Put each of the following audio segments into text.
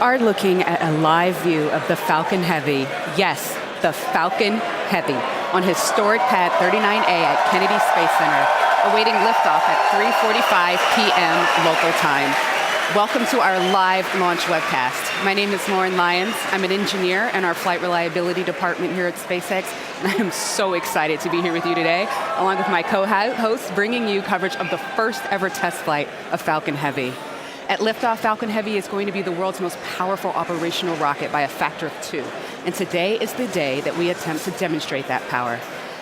are looking at a live view of the Falcon Heavy. Yes, the Falcon Heavy on historic pad 39A at Kennedy Space Center, awaiting liftoff at 3:45 p.m. local time. Welcome to our live launch webcast. My name is Lauren Lyons. I'm an engineer in our flight reliability department here at SpaceX, and I am so excited to be here with you today, along with my co-host, bringing you coverage of the first ever test flight of Falcon Heavy. At liftoff, Falcon Heavy is going to be the world's most powerful operational rocket by a factor of 2. And today is the day that we attempt to demonstrate that power.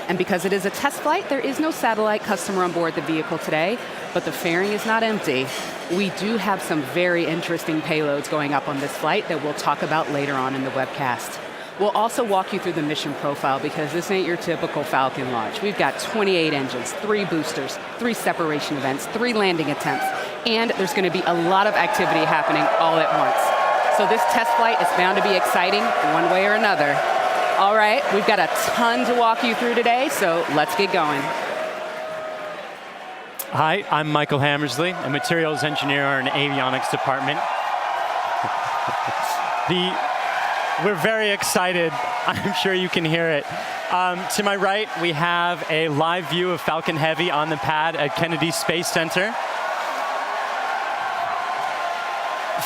And because it is a test flight, there is no satellite customer on board the vehicle today, but the fairing is not empty. We do have some very interesting payloads going up on this flight that we'll talk about later on in the webcast. We'll also walk you through the mission profile because this ain't your typical Falcon launch. We've got 28 engines, 3 boosters, 3 separation events, 3 landing attempts, and there's going to be a lot of activity happening all at once. So this test flight is bound to be exciting one way or another. All right, we've got a ton to walk you through today, so let's get going. Hi, I'm Michael Hammersley, a materials engineer in the avionics department. We're very excited. I'm sure you can hear it. To my right, we have a live view of Falcon Heavy on the pad at Kennedy Space Center.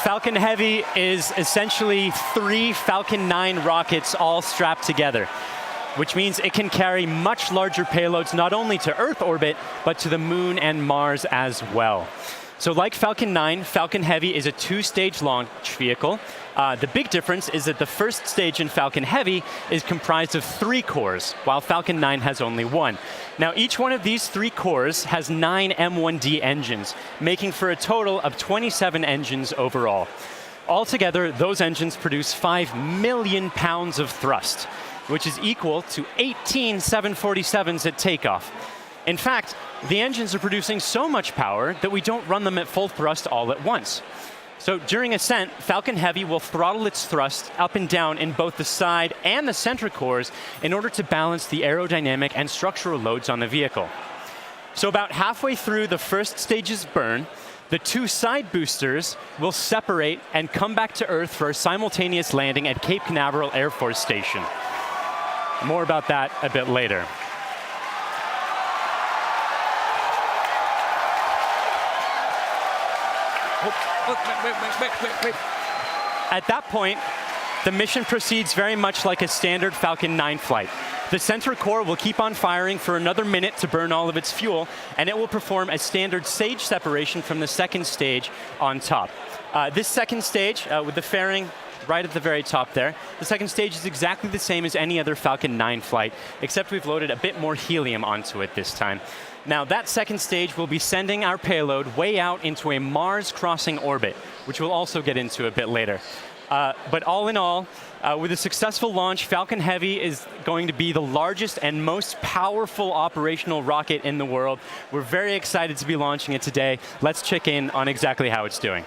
Falcon Heavy is essentially 3 Falcon 9 rockets all strapped together, which means it can carry much larger payloads not only to Earth orbit, but to the Moon and Mars as well. So like Falcon 9, Falcon Heavy is a 2-stage launch vehicle. The big difference is that the first stage in Falcon Heavy is comprised of 3 cores, while Falcon 9 has only 1. Now, each one of these 3 cores has 9 M1D engines, making for a total of 27 engines overall. Altogether, those engines produce 5 million pounds of thrust, which is equal to 18 747s at takeoff. In fact, the engines are producing so much power that we don't run them at full thrust all at once. So during ascent, Falcon Heavy will throttle its thrust up and down in both the side and the center cores in order to balance the aerodynamic and structural loads on the vehicle. So about halfway through the first stage's burn, the 2 side boosters will separate and come back to Earth for a simultaneous landing at Cape Canaveral Air Force Station. More about that a bit later. Wait. At that point, the mission proceeds very much like a standard Falcon 9 flight. The center core will keep on firing for another minute to burn all of its fuel, and it will perform a standard stage separation from the second stage on top. This second stage, with the fairing right at the very top there, the second stage is exactly the same as any other Falcon 9 flight, except we've loaded a bit more helium onto it this time. Now, that second stage will be sending our payload way out into a Mars-crossing orbit, which we'll also get into a bit later. But all in all, with a successful launch, Falcon Heavy is going to be the largest and most powerful operational rocket in the world. We're very excited to be launching it today. Let's check in on exactly how it's doing.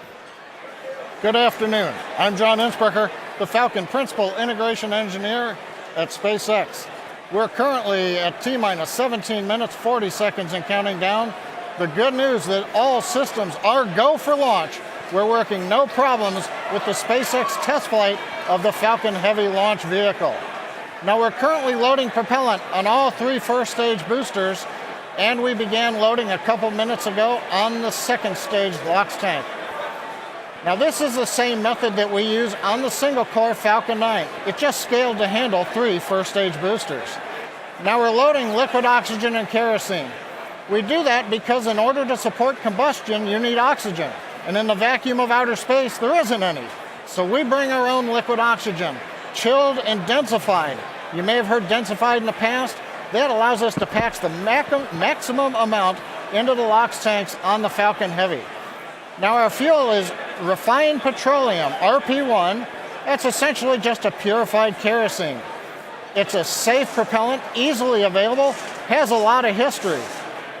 Good afternoon. I'm John Innsbrucker, the Falcon Principal Integration Engineer at SpaceX. We're currently at T-minus 17 minutes, 40 seconds and counting down. The good news that all systems are go for launch. We're working no problems with the SpaceX test flight of the Falcon Heavy launch vehicle. Now we're currently loading propellant on all 3 first stage boosters, and we began loading a couple minutes ago on the second stage LOX tank. Now this is the same method that we use on the single-core Falcon 9. It just scaled to handle 3 first-stage boosters. Now we're loading liquid oxygen and kerosene. We do that because in order to support combustion, you need oxygen. And in the vacuum of outer space, there isn't any. So we bring our own liquid oxygen, chilled and densified. You may have heard densified in the past. That allows us to pack the maximum amount into the LOX tanks on the Falcon Heavy. Now our fuel is refined petroleum, RP1. That's essentially just a purified kerosene. It's a safe propellant, easily available, has a lot of history.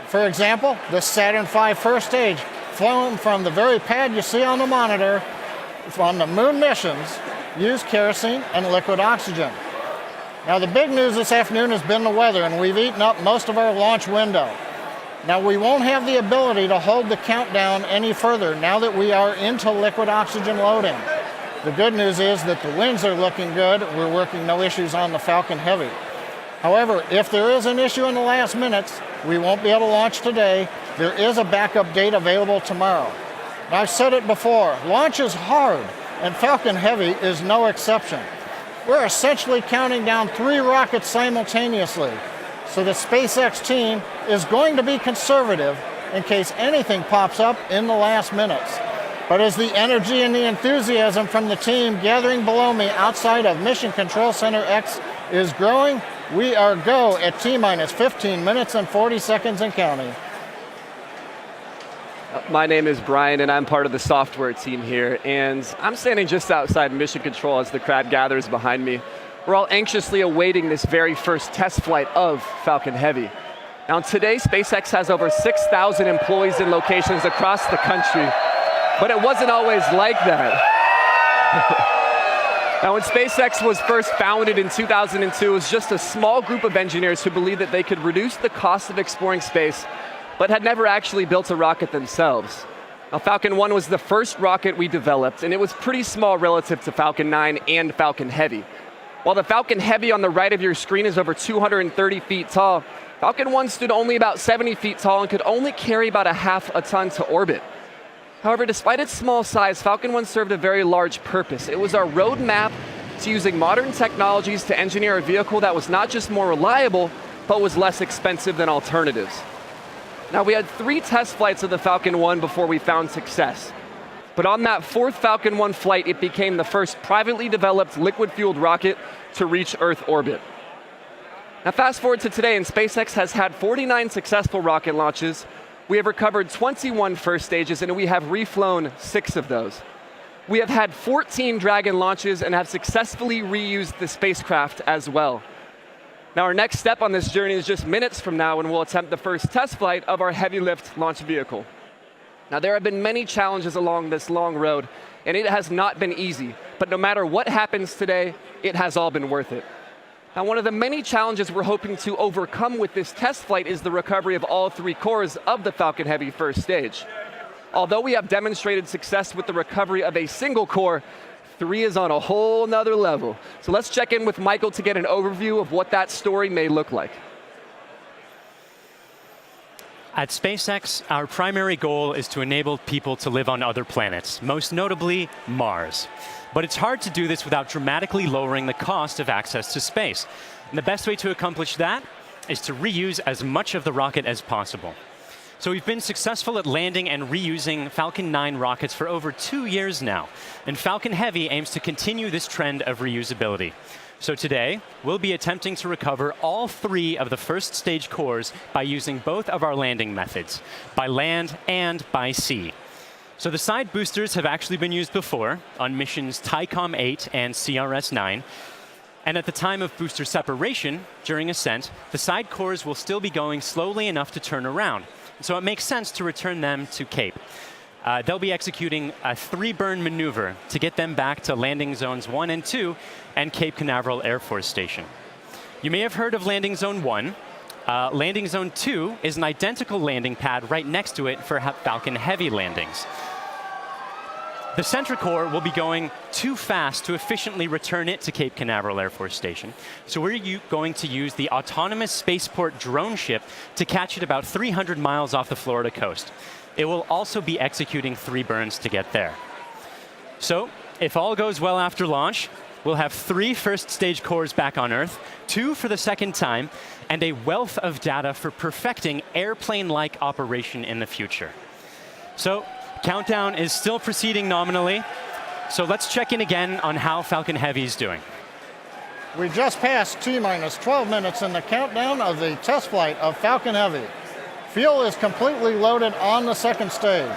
For example, the Saturn V first stage, flown from the very pad you see on the monitor, on the moon missions, used kerosene and liquid oxygen. Now the big news this afternoon has been the weather, and we've eaten up most of our launch window. Now we won't have the ability to hold the countdown any further now that we are into liquid oxygen loading. The good news is that the winds are looking good. We're working no issues on the Falcon Heavy. However, if there is an issue in the last minutes, we won't be able to launch today. There is a backup date available tomorrow. And I've said it before, launch is hard, and Falcon Heavy is no exception. We're essentially counting down 3 rockets simultaneously. So the SpaceX team is going to be conservative in case anything pops up in the last minutes. But as the energy and the enthusiasm from the team gathering below me outside of Mission Control Center X is growing, we are go at T-minus 15 minutes and 40 seconds and counting. My name is Brian, and I'm part of the software team here, and I'm standing just outside Mission Control as the crowd gathers behind me. We're all anxiously awaiting this very first test flight of Falcon Heavy. Now today, SpaceX has over 6,000 employees in locations across the country, but it wasn't always like that. Now when SpaceX was first founded in 2002, it was just a small group of engineers who believed that they could reduce the cost of exploring space, but had never actually built a rocket themselves. Now Falcon 1 was the first rocket we developed, and it was pretty small relative to Falcon 9 and Falcon Heavy. While the Falcon Heavy on the right of your screen is over 230 feet tall, Falcon 1 stood only about 70 feet tall and could only carry about ½ a ton to orbit. However, despite its small size, Falcon 1 served a very large purpose. It was our roadmap to using modern technologies to engineer a vehicle that was not just more reliable, but was less expensive than alternatives. Now, we had 3 test flights of the Falcon 1 before we found success. But on that 4th Falcon 1 flight, it became the first privately developed liquid-fueled rocket to reach Earth orbit. Now fast forward to today, and SpaceX has had 49 successful rocket launches. We have recovered 21 first stages, and we have reflown 6 of those. We have had 14 Dragon launches and have successfully reused the spacecraft as well. Now our next step on this journey is just minutes from now, when we'll attempt the first test flight of our heavy lift launch vehicle. Now there have been many challenges along this long road, and it has not been easy, but no matter what happens today, it has all been worth it. Now one of the many challenges we're hoping to overcome with this test flight is the recovery of all 3 cores of the Falcon Heavy first stage. Although we have demonstrated success with the recovery of a single core, 3 is on a whole nother level. So let's check in with Michael to get an overview of what that story may look like. At SpaceX, our primary goal is to enable people to live on other planets, most notably Mars. But it's hard to do this without dramatically lowering the cost of access to space. And the best way to accomplish that is to reuse as much of the rocket as possible. So we've been successful at landing and reusing Falcon 9 rockets for over 2 years now. And Falcon Heavy aims to continue this trend of reusability. So today, we'll be attempting to recover all 3 of the first stage cores by using both of our landing methods, by land and by sea. So the side boosters have actually been used before on missions TICOM 8 and CRS 9. And at the time of booster separation, during ascent, the side cores will still be going slowly enough to turn around. So it makes sense to return them to Cape. They'll be executing a 3-burn maneuver to get them back to landing zones 1 and 2 and Cape Canaveral Air Force Station. You may have heard of landing zone 1. Landing zone 2 is an identical landing pad right next to it for Falcon Heavy landings. The center core will be going too fast to efficiently return it to Cape Canaveral Air Force Station. So we're going to use the autonomous spaceport drone ship to catch it about 300 miles off the Florida coast. It will also be executing 3 burns to get there. So if all goes well after launch, we'll have 3 first stage cores back on Earth, 2 for the second time, and a wealth of data for perfecting airplane-like operation in the future. So countdown is still proceeding nominally. So let's check in again on how Falcon Heavy is doing. We just passed T-minus 12 minutes in the countdown of the test flight of Falcon Heavy. Fuel is completely loaded on the second stage.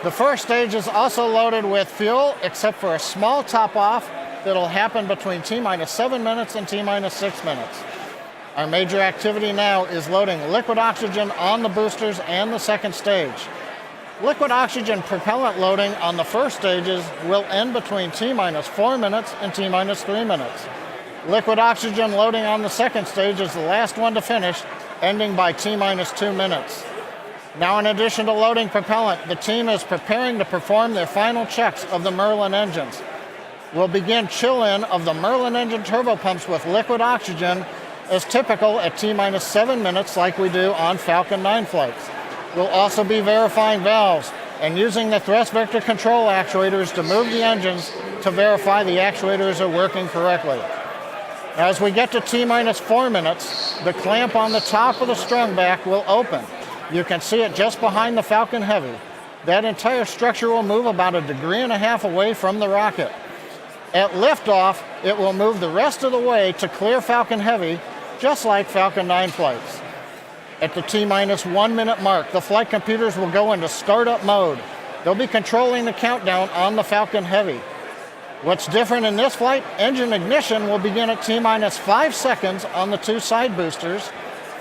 The first stage is also loaded with fuel, except for a small top-off that'll happen between T-minus 7 minutes and T-minus 6 minutes. Our major activity now is loading liquid oxygen on the boosters and the second stage. Liquid oxygen propellant loading on the first stages will end between T-minus 4 minutes and T-minus 3 minutes. Liquid oxygen loading on the second stage is the last one to finish, ending by T-minus 2 minutes. Now, in addition to loading propellant, the team is preparing to perform their final checks of the Merlin engines. will begin chill-in of the Merlin engine turbopumps with liquid oxygen as typical at T-minus 7 minutes like we do on Falcon 9 flights. We'll also be verifying valves and using the thrust vector control actuators to move the engines to verify the actuators are working correctly. As we get to T-minus 4 minutes, the clamp on the top of the strung back will open. You can see it just behind the Falcon Heavy. That entire structure will move about 1.5 degrees away from the rocket. At liftoff, it will move the rest of the way to clear Falcon Heavy, just like Falcon 9 flights. At the T-minus 1 minute mark, the flight computers will go into startup mode. They'll be controlling the countdown on the Falcon Heavy. What's different in this flight, engine ignition will begin at T-minus 5 seconds on the 2 side boosters,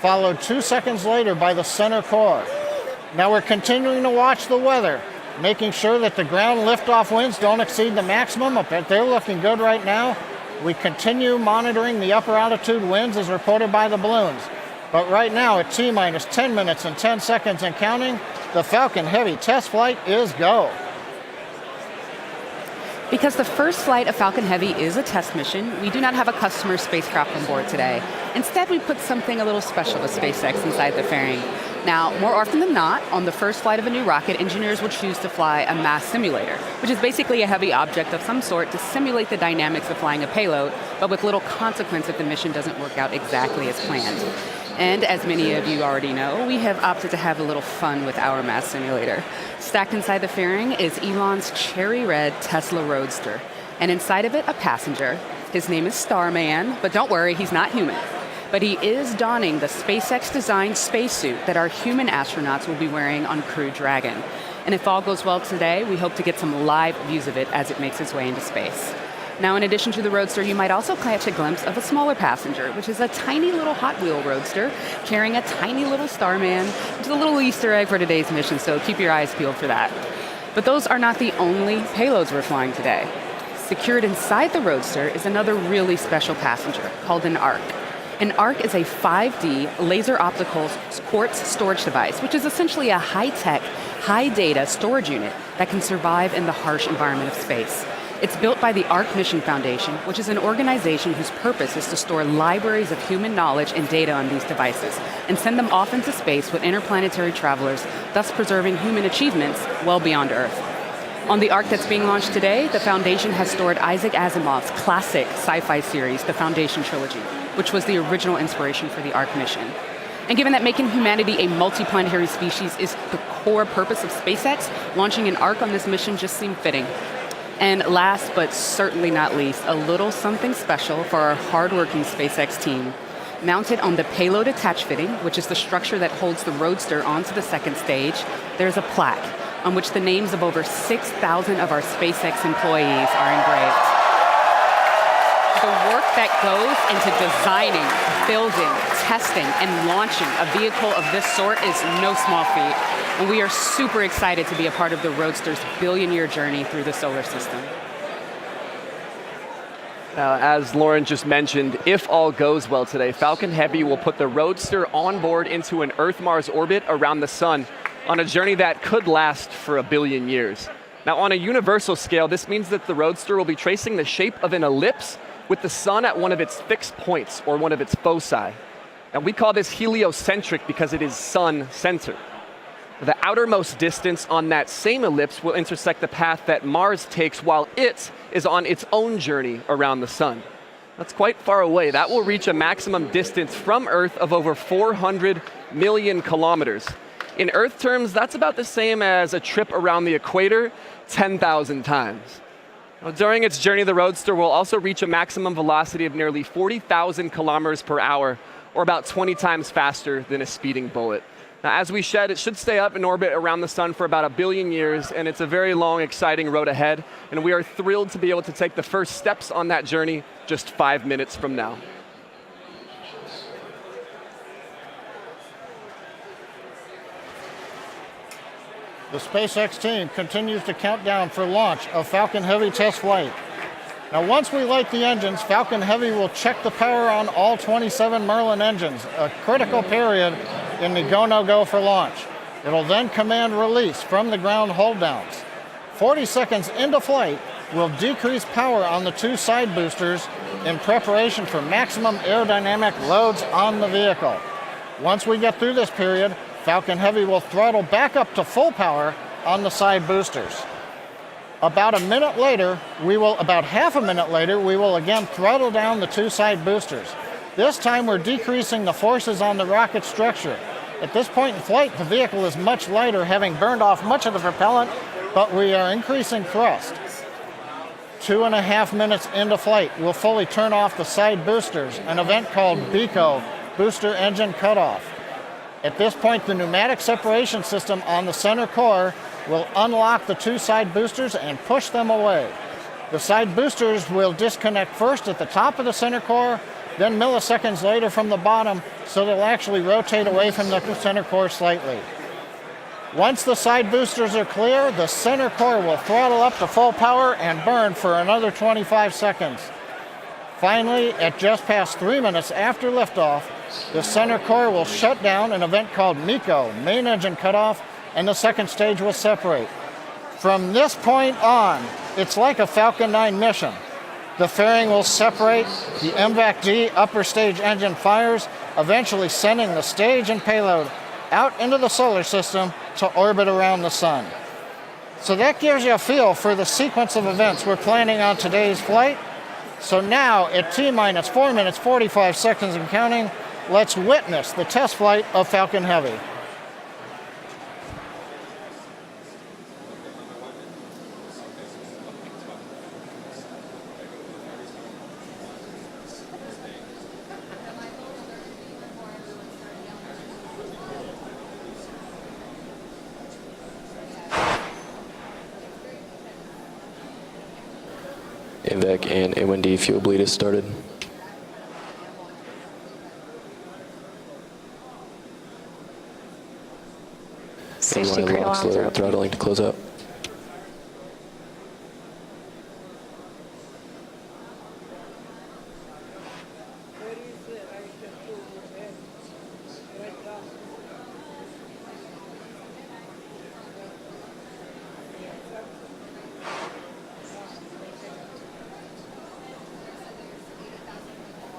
followed 2 seconds later by the center core. Now we're continuing to watch the weather, making sure that the ground liftoff winds don't exceed the maximum, but they're looking good right now. We continue monitoring the upper altitude winds as reported by the balloons. But right now at T-minus 10 minutes and 10 seconds and counting, the Falcon Heavy test flight is go. Because the first flight of Falcon Heavy is a test mission, we do not have a customer spacecraft on board today. Instead, we put something a little special with SpaceX inside the fairing. Now, more often than not, on the first flight of a new rocket, engineers will choose to fly a mass simulator, which is basically a heavy object of some sort to simulate the dynamics of flying a payload, but with little consequence if the mission doesn't work out exactly as planned. And as many of you already know, we have opted to have a little fun with our mass simulator. Stacked inside the fairing is Elon's cherry red Tesla Roadster, and inside of it, a passenger. His name is Starman, but don't worry, he's not human. But he is donning the SpaceX-designed spacesuit that our human astronauts will be wearing on Crew Dragon. And if all goes well today, we hope to get some live views of it as it makes its way into space. Now, in addition to the Roadster, you might also catch a glimpse of a smaller passenger, which is a tiny little Hot Wheel Roadster carrying a tiny little Starman, which is a little Easter egg for today's mission, so keep your eyes peeled for that. But those are not the only payloads we're flying today. Secured inside the Roadster is another really special passenger called an ARC. An ARC is a 5D laser optical quartz storage device, which is essentially a high-tech, high-data storage unit that can survive in the harsh environment of space. It's built by the ARC Mission Foundation, which is an organization whose purpose is to store libraries of human knowledge and data on these devices and send them off into space with interplanetary travelers, thus preserving human achievements well beyond Earth. On the ARC that's being launched today, the Foundation has stored Isaac Asimov's classic sci-fi series, The Foundation Trilogy, which was the original inspiration for the ARC mission. And given that making humanity a multiplanetary species is the core purpose of SpaceX, launching an ARC on this mission just seemed fitting. And last but certainly not least, a little something special for our hardworking SpaceX team. Mounted on the payload attach fitting, which is the structure that holds the Roadster onto the second stage, there's a plaque on which the names of over 6,000 of our SpaceX employees are engraved. The work that goes into designing, building, testing, and launching a vehicle of this sort is no small feat. And we are super excited to be a part of the Roadster's billion-year journey through the solar system. As Lauren just mentioned, if all goes well today, Falcon Heavy will put the Roadster on board into an Earth-Mars orbit around the sun on a journey that could last for 1 billion years. Now, on a universal scale, this means that the Roadster will be tracing the shape of an ellipse with the sun at one of its fixed points, or one of its foci. And we call this heliocentric because it is sun-centered. The outermost distance on that same ellipse will intersect the path that Mars takes while it is on its own journey around the sun. That's quite far away. That will reach a maximum distance from Earth of over 400 million kilometers. In Earth terms, that's about the same as a trip around the equator 10,000 times. Now, during its journey, the Roadster will also reach a maximum velocity of nearly 40,000 kilometers per hour, or about 20 times faster than a speeding bullet. Now, as we said, it should stay up in orbit around the sun for about 1 billion years, and it's a very long, exciting road ahead, and we are thrilled to be able to take the first steps on that journey just 5 minutes from now. The SpaceX team continues to count down for launch of Falcon Heavy test flight. Now, once we light the engines, Falcon Heavy will check the power on all 27 Merlin engines, a critical period in the go-no-go for launch. It'll then command release from the ground hold downs. 40 seconds into flight, we'll decrease power on the two side boosters in preparation for maximum aerodynamic loads on the vehicle. Once we get through this period, Falcon Heavy will throttle back up to full power on the side boosters. About half a minute later, we will again throttle down the two side boosters. This time we're decreasing the forces on the rocket structure. At this point in flight, the vehicle is much lighter, having burned off much of the propellant, but we are increasing thrust. 2.5 minutes into flight, we'll fully turn off the side boosters, an event called BECO, Booster Engine Cutoff. At this point, the pneumatic separation system on the center core will unlock the two side boosters and push them away. The side boosters will disconnect first at the top of the center core, then milliseconds later from the bottom, so they'll actually rotate away from the center core slightly. Once the side boosters are clear, the center core will throttle up to full power and burn for another 25 seconds. Finally, at just past 3 minutes after liftoff, the center core will shut down, an event called MECO, Main Engine Cutoff, and the second stage will separate. From this point on, it's like a Falcon 9 mission. The fairing will separate, the MVAC-D upper stage engine fires, eventually sending the stage and payload out into the solar system to orbit around the sun. So that gives you a feel for the sequence of events we're planning on today's flight. So now, at T-minus 4 minutes, 45 seconds and counting, let's witness the test flight of Falcon Heavy. MVAC and A1D fuel bleed has started. Safety NY crate locks alarms are low, open. throttling to close out.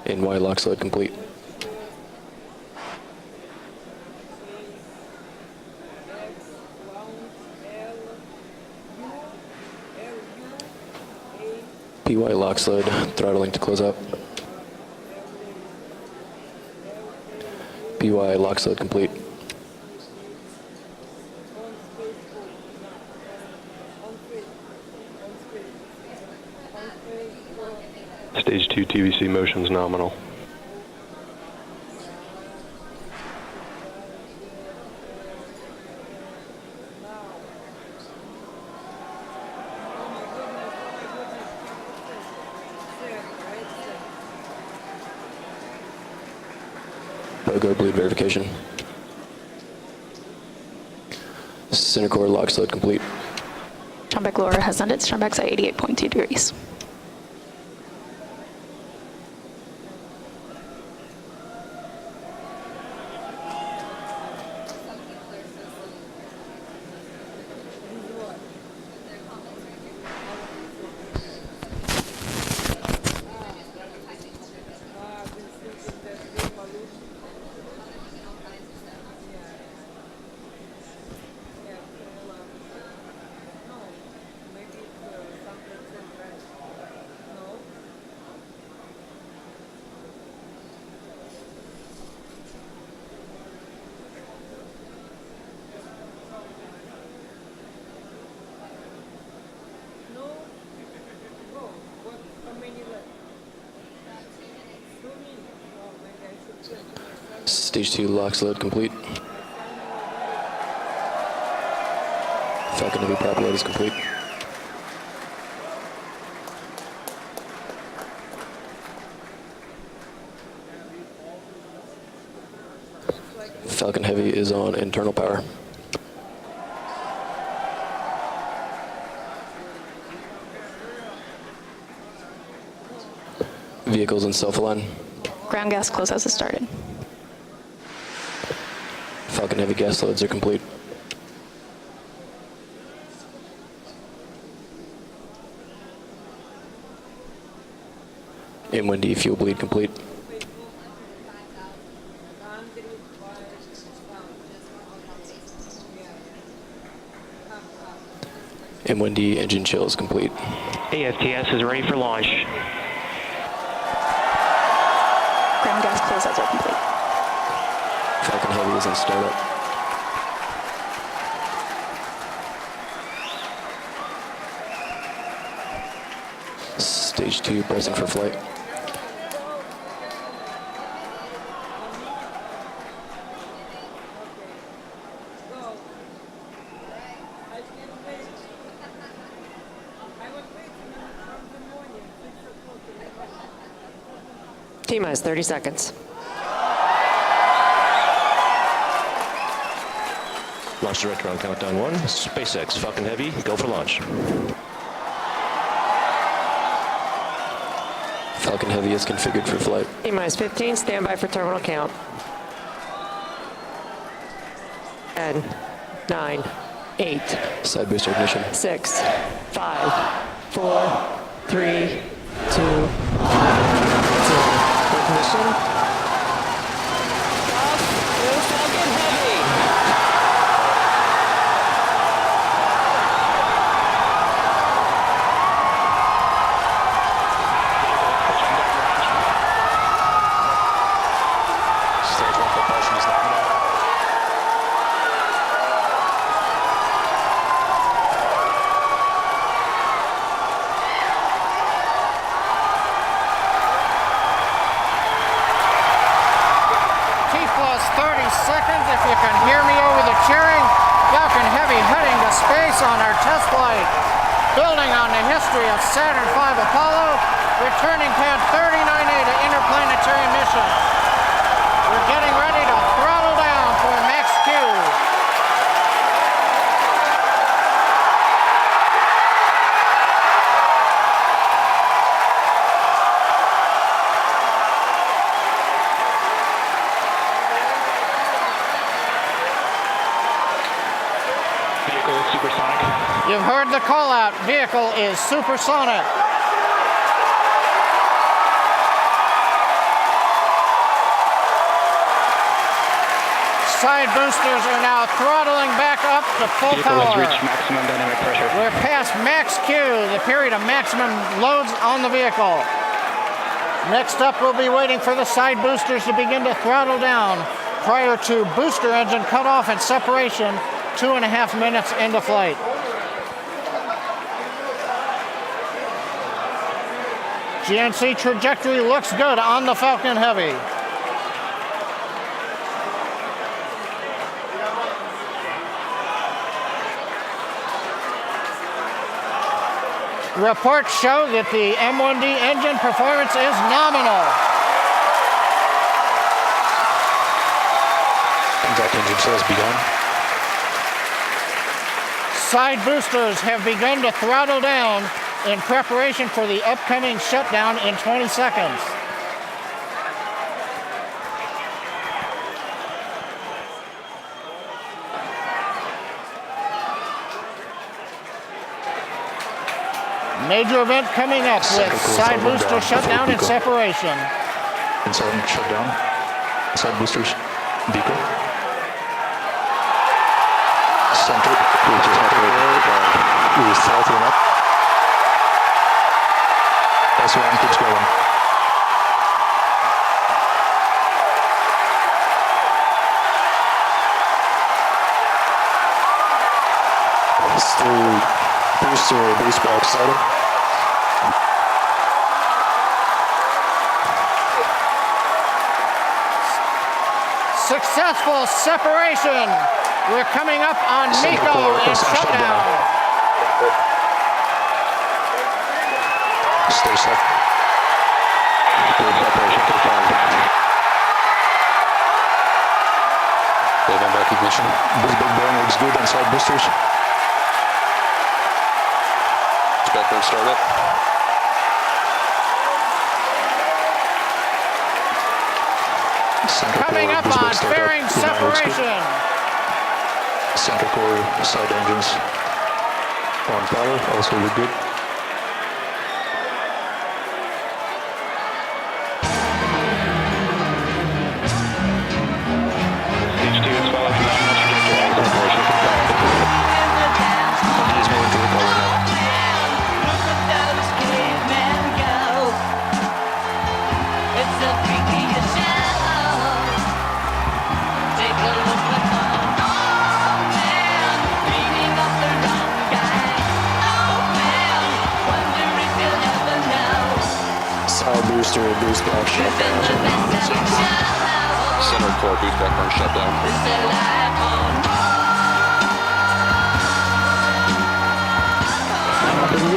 NY locks load complete. PY locks load, throttling to close up. PY locks load complete. Stage 2 TVC motion's nominal. Pogo bleed verification. Center core locks load complete. Strombeck lower has ended. Strombeck's at 88.2 degrees. Stage 2 locks load complete. Falcon Heavy prop load is complete. Falcon Heavy is on internal power. Vehicles in self-align. Ground gas close-out has started. Falcon Heavy gas loads are complete. M1D fuel bleed complete. M1D engine chill is complete. AFTS is ready for launch. Ground gas closeouts are complete. Falcon Heavy is in startup. Stage 2 bracing for flight. T-minus 30 seconds. Launch director on countdown 1. SpaceX, Falcon Heavy, go for launch. Falcon Heavy is configured for flight. T-minus 15, standby for terminal count. 10, 9, 8, Side booster ignition. 6, 5, 4, 3, 2, 0. Ignition. Falcon Heavy. Stage 1 propulsion is nominal. T plus 30 seconds, if you can hear me over the cheering. Falcon Heavy heading to space on our test flight. Building on the history of Saturn V Apollo, returning pad 39A to interplanetary mission. We're getting ready to throttle down for max Q. Vehicle supersonic. You've heard the call out. Vehicle is supersonic. Side boosters are now throttling back up to full Vehicle has power. reached maximum dynamic pressure. We're past max Q, the period of maximum loads on the vehicle. Next up, we'll be waiting for the side boosters to begin to throttle down prior to booster engine cutoff and separation 2.5 minutes into flight. GNC trajectory looks good on the Falcon Heavy. Reports show that the M1D engine performance is nominal. Contact engine chill has begun. Side boosters have begun to throttle down in preparation for the upcoming shutdown in 20 seconds. Major event coming up with side booster shutdown and separation. Inside shutdown. Side boosters. Beacon. Center. We throttling up. S1 keeps going. Still booster base box started. Successful separation. We're coming up on MECO and shutdown. Stay set. Separation confirmed. Wave on back ignition. Boost back burn looks good on side boosters. Back burn startup. Coming up on fairing separation. Center core side engines on power, also look good. Side booster, boost back, shutdown. Center core boost back burn shutdown.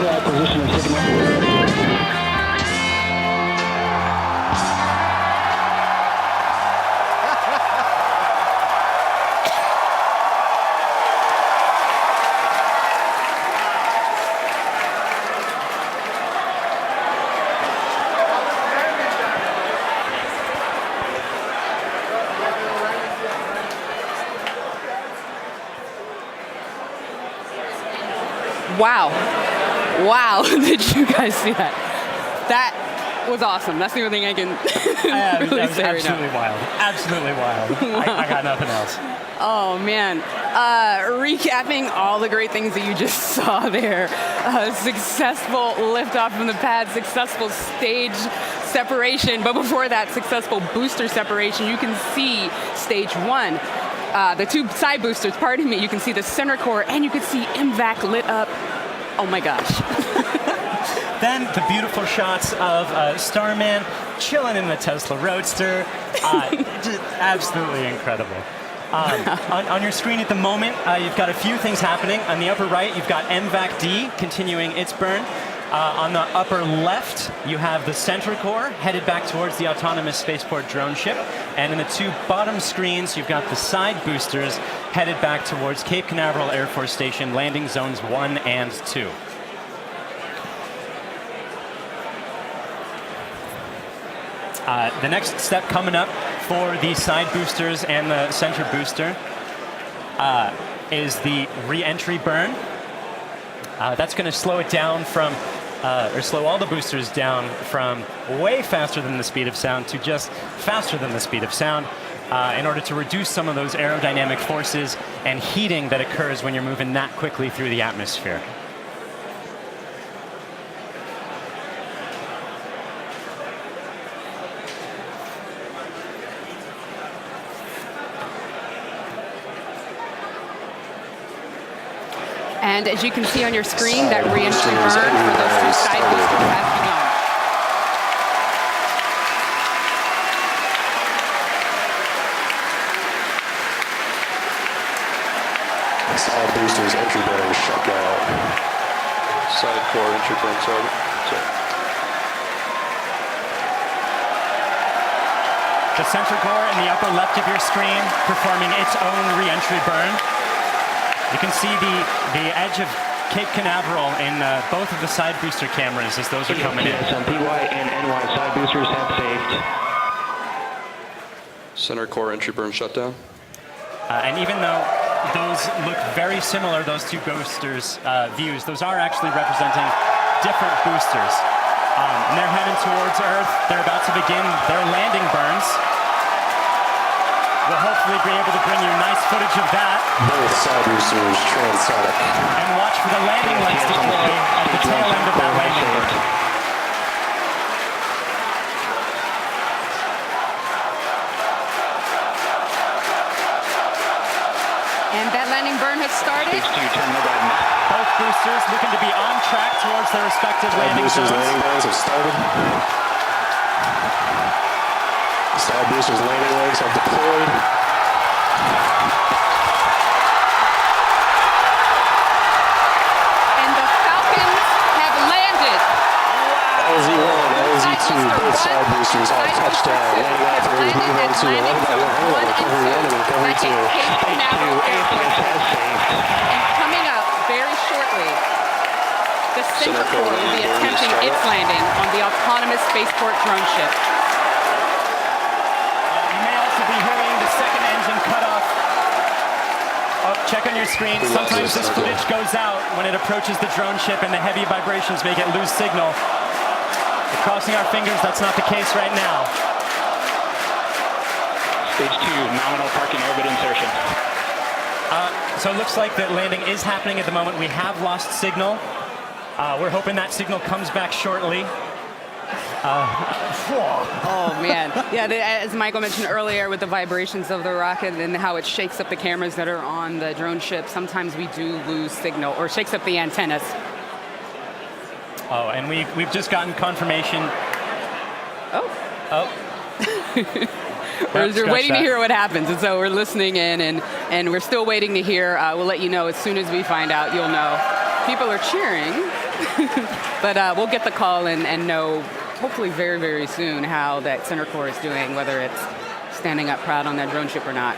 Acquisition of signal. Wow. Wow. Did you guys see that? That was awesome. That's the only thing I can really that was say right absolutely now. wild. Absolutely wild. I got nothing else. Oh, man. Recapping all the great things that you just saw there. Successful liftoff from the pad, successful stage separation, but before that, successful booster separation. You can see stage one. The two side boosters, pardon me, you can see the center core, and you can see MVAC lit up. Oh my gosh. Then the beautiful shots of Starman chilling in the Tesla Roadster. Just absolutely incredible. On your screen at the moment, you've got a few things happening. On the upper right, you've got MVAC D continuing its burn. On the upper left, you have the center core headed back towards the autonomous spaceport drone ship. And in the two bottom screens, you've got the side boosters headed back towards Cape Canaveral Air Force Station, landing zones 1 and 2. The next step coming up for the side boosters and the center booster is the re-entry burn. That's going to slow it down from, or slow all the boosters down from way faster than the speed of sound to just faster than the speed of sound in order to reduce some of those aerodynamic forces and heating that occurs when you're moving that quickly through the atmosphere. And as you can see on your screen, that re-entry burn for those two side boosters has begun. Side boosters, entry burn, shutdown. Side core entry burn target. The center core in the upper left of your screen performing its own re-entry burn. You can see the edge of Cape Canaveral in both of the side booster cameras as those are coming in. Some PY and NY side boosters have saved. Center core entry burn shutdown. And even though those look very similar, those two boosters' views, those are actually representing different boosters. And they're heading towards Earth. They're about to begin their landing burns. We'll hopefully be able to bring you nice footage of that. Both side boosters transonic. And watch for the landing lights deploy at the tail end of that landing burn. And that landing burn has started. Both boosters looking to be on track towards their respective landing zones. Landing burns have started. Side boosters landing legs have deployed. And the Falcons have landed. LZ1, LZ2, both side boosters have touchdown. Landing operators move on to 11 by 1, recovery 1 and recovery 2. And coming up very shortly, the center core will be attempting its landing on the autonomous spaceport drone ship. Check on your screen. Sometimes this footage goes out when it approaches the drone ship and the heavy vibrations make it lose signal. We're crossing our fingers that's not the case right now. Stage 2, nominal parking orbit insertion. So it looks like that landing is happening at the moment. We have lost signal. We're hoping that signal comes back shortly. Oh man, yeah. As Michael mentioned earlier, with the vibrations of the rocket and how it shakes up the cameras that are on the drone ship, sometimes we do lose signal or shakes up the antennas. Oh, and we've just gotten confirmation. Oh. We're waiting to hear what happens, and so we're listening in, and we're still waiting to hear. We'll let you know as soon as we find out. You'll know. People are cheering, but we'll get the call and know hopefully very, very soon how that center core is doing, whether it's standing up proud on that drone ship or not.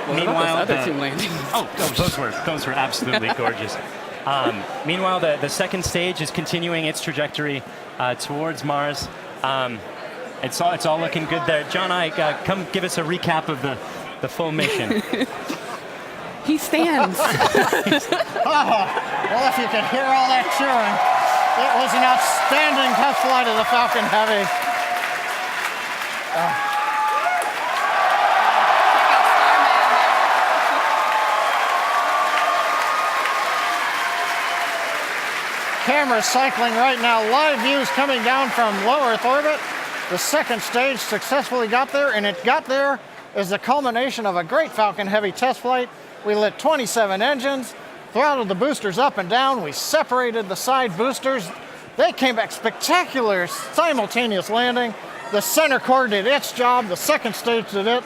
Meanwhile, other two landings. Those were absolutely gorgeous. Meanwhile, the second stage is continuing its trajectory towards Mars. It's all looking good there. John, come give us a recap of the full mission. He stands. Well, if you could hear all that cheering, it was an outstanding test flight of the Falcon Heavy. Cameras cycling right now. Live views coming down from low Earth orbit. The second stage successfully got there, and it got there as the culmination of a great Falcon Heavy test flight. We lit 27 engines, throttled the boosters up and down. We separated the side boosters. They came back spectacular, simultaneous landing. The center core did its job. The second stage did it.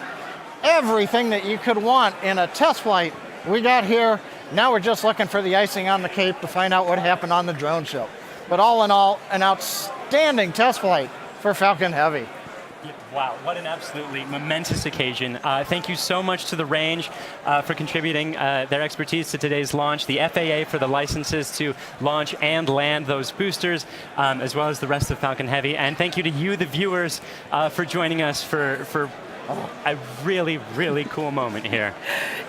Everything that you could want in a test flight, we got here. Now we're just looking for the icing on the cake to find out what happened on the drone show. But all in all, an outstanding test flight for Falcon Heavy. Wow, what an absolutely momentous occasion. Thank you so much to the range for contributing their expertise to today's launch, the FAA for the licenses to launch and land those boosters, as well as the rest of Falcon Heavy. And thank you to you, the viewers, for joining us for a really, really cool moment here.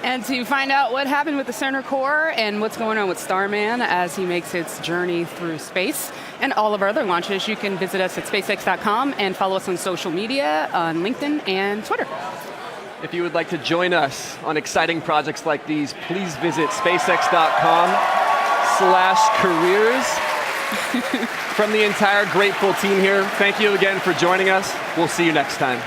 And to find out what happened with the center core and what's going on with Starman as he makes its journey through space and all of our other launches, you can visit us at SpaceX.com and follow us on social media on LinkedIn and Twitter. If you would like to join us on exciting projects like these, please visit SpaceX.com/careers. From the entire grateful team here, thank you again for joining us. We'll see you next time.